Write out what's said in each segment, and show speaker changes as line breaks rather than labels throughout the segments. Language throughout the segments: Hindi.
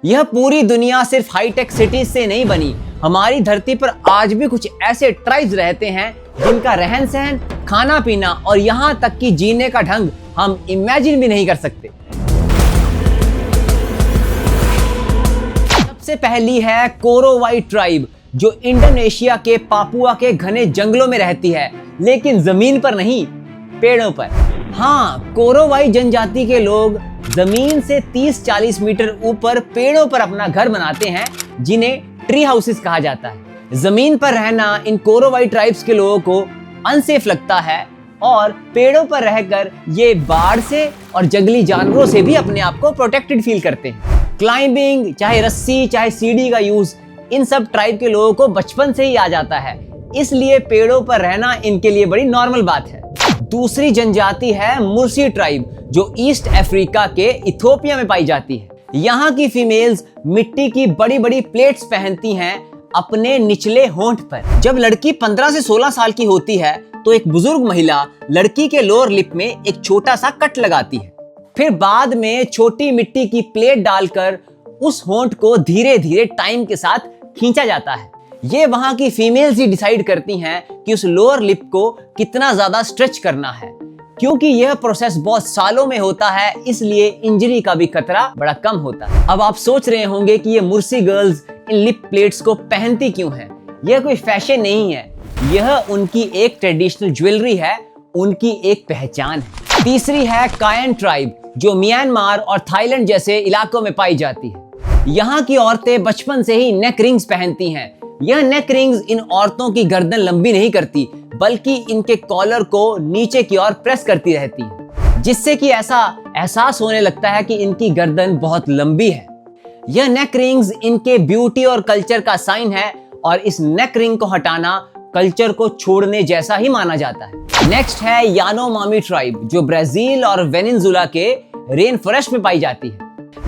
यह पूरी दुनिया सिर्फ हाईटेक सिटीज से नहीं बनी। हमारी धरती पर आज भी कुछ ऐसे ट्राइब्स रहते हैं जिनका रहन सहन, खाना पीना और यहाँ तक कि जीने का ढंग हम इमेजिन भी नहीं कर सकते। सबसे पहली है कोरोवाई ट्राइब, जो इंडोनेशिया के पापुआ के घने जंगलों में रहती है, लेकिन जमीन पर नहीं, पेड़ों पर। हाँ, कोरोवाई जनजाति के लोग जमीन से 30-40 मीटर ऊपर पेड़ों पर अपना घर बनाते हैं, जिन्हें ट्री हाउसेस कहा जाता है। जमीन पर रहना इन कोरोवाई ट्राइब्स के लोगों को अनसेफ लगता है और पेड़ों पर रहकर ये बाढ़ से और जंगली जानवरों से भी अपने आप को प्रोटेक्टेड फील करते हैं। क्लाइंबिंग, चाहे रस्सी चाहे सीढ़ी का यूज, इन सब ट्राइब के लोगों को बचपन से ही आ जाता है, इसलिए पेड़ों पर रहना इनके लिए बड़ी नॉर्मल बात है। दूसरी जनजाति है मुर्सी ट्राइब, जो ईस्ट अफ्रीका के इथियोपिया में पाई जाती है। यहाँ की फीमेल्स मिट्टी की बड़ी बड़ी प्लेट्स पहनती हैं अपने निचले होंठ पर। जब लड़की 15 से 16 साल की होती है तो एक बुजुर्ग महिला लड़की के लोअर लिप में एक छोटा सा कट लगाती है। फिर बाद में छोटी मिट्टी की प्लेट डालकर उस होंठ को धीरे धीरे टाइम के साथ खींचा जाता है। ये वहां की फीमेल्स ही डिसाइड करती हैं कि उस लोअर लिप को कितना ज्यादा स्ट्रेच करना है। क्योंकि यह प्रोसेस बहुत सालों में होता है, इसलिए इंजरी का भी खतरा बड़ा कम होता है। अब आप सोच रहे होंगे कि ये मुर्सी गर्ल्स इन लिप प्लेट्स को पहनती क्यों हैं? यह कोई फैशन नहीं है, यह उनकी एक ट्रेडिशनल ज्वेलरी है, उनकी एक पहचान है। तीसरी है कायन ट्राइब, जो म्यांमार और थाईलैंड जैसे इलाकों में पाई जाती है। यहाँ की औरतें बचपन से ही नेक रिंग्स पहनती हैं। यह नेक रिंग्स इन औरतों की गर्दन लंबी नहीं करती, बल्कि इनके कॉलर को नीचे की ओर प्रेस करती रहती है, जिससे कि ऐसा एहसास होने लगता है कि इनकी गर्दन बहुत लंबी है। यह नेक रिंग्स इनके ब्यूटी और कल्चर का साइन है, और इस नेक रिंग को हटाना कल्चर को छोड़ने जैसा ही माना जाता है। नेक्स्ट है यानोमामी ट्राइब, जो ब्राजील और वेनेजुएला के रेन फॉरेस्ट में पाई जाती है।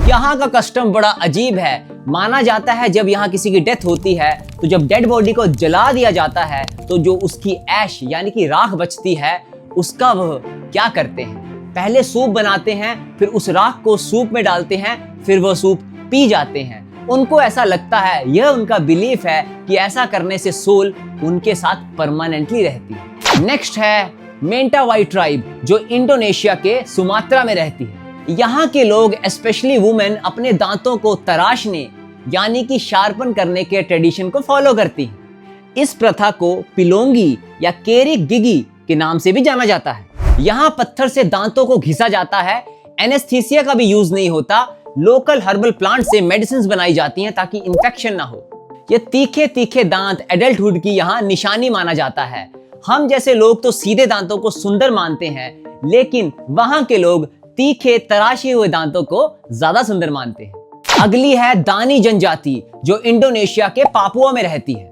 यहाँ का कस्टम बड़ा अजीब है। माना जाता है जब यहाँ किसी की डेथ होती है तो जब डेड बॉडी को जला दिया जाता है तो जो उसकी ऐश यानी कि राख बचती है, उसका वह क्या करते हैं, पहले सूप बनाते हैं, फिर उस राख को सूप में डालते हैं, फिर वह सूप पी जाते हैं। उनको ऐसा लगता है, यह उनका बिलीफ है कि ऐसा करने से सोल उनके साथ परमानेंटली रहती है। नेक्स्ट है मेंटावाई ट्राइब, जो इंडोनेशिया के सुमात्रा में रहती है। यहाँ के लोग स्पेशली वुमेन अपने दांतों को तराशने यानी कि शार्पन करने के ट्रेडिशन को फॉलो करती हैं। इस प्रथा को पिलोंगी या केरी गिगी के नाम से भी जाना जाता है। यहाँ पत्थर से दांतों को घिसा जाता है, एनेस्थीसिया का भी यूज नहीं होता। लोकल हर्बल प्लांट से मेडिसिन बनाई जाती हैं ताकि इन्फेक्शन ना हो। ये तीखे तीखे दांत एडल्टहुड की यहाँ निशानी माना जाता है। हम जैसे लोग तो सीधे दांतों को सुंदर मानते हैं, लेकिन वहां के लोग तीखे तराशे हुए दांतों को ज्यादा सुंदर मानते हैं। अगली है दानी जनजाति, जो इंडोनेशिया के पापुआ में रहती है।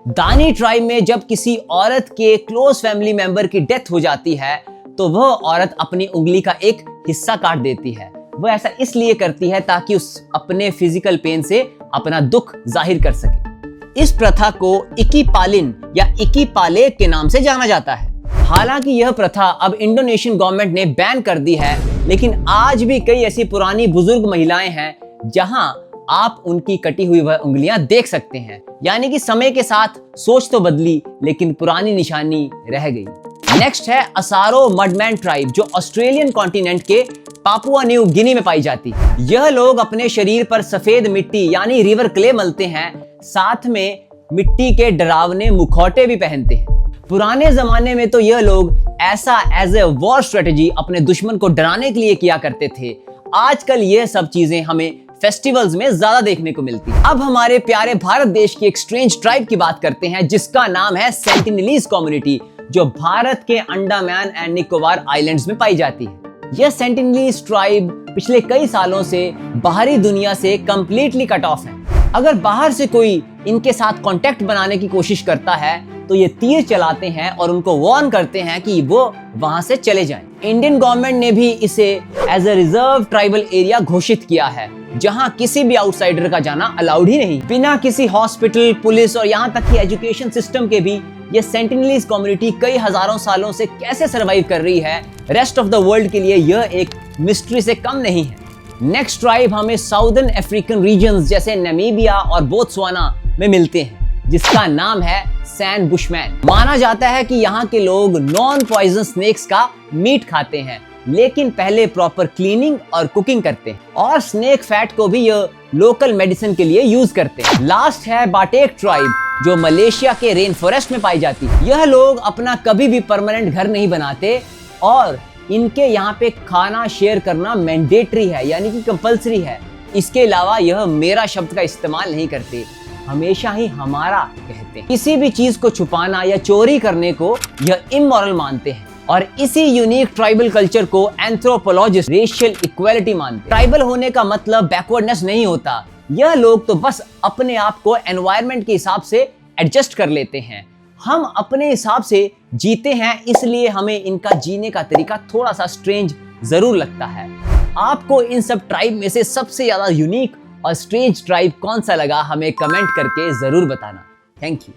दानी ट्राइब में जब किसी औरत के क्लोज फैमिली मेंबर की डेथ हो जाती है तो वह औरत अपनी उंगली का एक हिस्सा काट देती है। वह ऐसा इसलिए करती है ताकि उस अपने फिजिकल पेन से अपना दुख जाहिर कर सके। इस प्रथा को इकीपालिन या इकीपाले के नाम से जाना जाता है। हालांकि यह प्रथा अब इंडोनेशियन गवर्नमेंट ने बैन कर दी है, लेकिन आज भी कई ऐसी पुरानी बुजुर्ग महिलाएं हैं जहां आप उनकी कटी हुई वह उंगलियां देख सकते हैं। यानी कि समय के साथ सोच तो बदली, लेकिन पुरानी निशानी रह गई। नेक्स्ट है असारो मडमैन ट्राइब, जो ऑस्ट्रेलियन कॉन्टिनेंट के पापुआ न्यू गिनी में पाई जाती है। यह लोग अपने शरीर पर सफेद मिट्टी यानी रिवर क्ले मलते हैं, साथ में मिट्टी के डरावने मुखौटे भी पहनते हैं। पुराने जमाने में तो यह लोग ऐसा एज ए वॉर स्ट्रेटेजी अपने दुश्मन को डराने के लिए किया करते थे। आजकल यह सब चीजें हमें फेस्टिवल्स में ज्यादा देखने को मिलती है। अब हमारे प्यारे भारत देश की एक स्ट्रेंज ट्राइब की बात करते हैं, जिसका नाम है सेंटिनलीज कम्युनिटी, जो भारत के अंडमान एंड निकोबार आइलैंड्स में पाई जाती है। यह सेंटिनलीज ट्राइब पिछले कई सालों से बाहरी दुनिया से कंप्लीटली कट ऑफ है। अगर बाहर से कोई इनके साथ कांटेक्ट बनाने की कोशिश करता है तो ये तीर चलाते हैं और उनको वार्न करते हैं कि वो वहां से चले जाएं। इंडियन गवर्नमेंट ने भी इसे as a reserve tribal area घोषित किया है, जहां किसी भी आउटसाइडर का जाना अलाउड ही नहीं। बिना किसी हॉस्पिटल, पुलिस और यहाँ तक कि एजुकेशन सिस्टम के भी ये सेंटिनलीज कम्युनिटी कई हजारों सालों से कैसे सर्वाइव कर रही है, रेस्ट ऑफ द वर्ल्ड के लिए यह एक मिस्ट्री से कम नहीं है। नेक्स्ट ट्राइब हमें साउदर्न अफ्रीकन रीजन्स जैसे नामीबिया और बोत्सवाना में मिलते हैं, जिसका नाम है सैन बुशमैन। माना जाता है कि यहाँ के लोग नॉन पॉइजन स्नेक्स का मीट खाते हैं, लेकिन पहले प्रॉपर क्लीनिंग और कुकिंग करते हैं, और स्नेक फैट को भी ये लोकल मेडिसिन के लिए यूज करते हैं। लास्ट है बाटेक ट्राइब, जो मलेशिया के रेन फॉरेस्ट में पाई जाती है। यह लोग अपना कभी भी परमानेंट घर नहीं बनाते और इनके यहाँ पे खाना शेयर करना मैंडेटरी है, यानी कि कंपलसरी है। इसके अलावा यह मेरा शब्द का इस्तेमाल नहीं करते, हमेशा ही हमारा कहते हैं। किसी भी चीज को छुपाना या चोरी करने को यह इमोरल मानते हैं, और इसी यूनिक ट्राइबल कल्चर को एंथ्रोपोलॉजिस्ट रेशियल इक्वालिटी मानते हैं। ट्राइबल होने का मतलब बैकवर्डनेस नहीं होता, यह लोग तो बस अपने आप को एनवायरनमेंट के हिसाब से एडजस्ट कर लेते हैं। हम अपने हिसाब से जीते हैं, इसलिए हमें इनका जीने का तरीका थोड़ा सा स्ट्रेंज जरूर लगता है। आपको इन सब ट्राइब में से सबसे ज्यादा यूनिक और स्ट्रेंज ट्राइब कौन सा लगा, हमें कमेंट करके जरूर बताना। Thank you.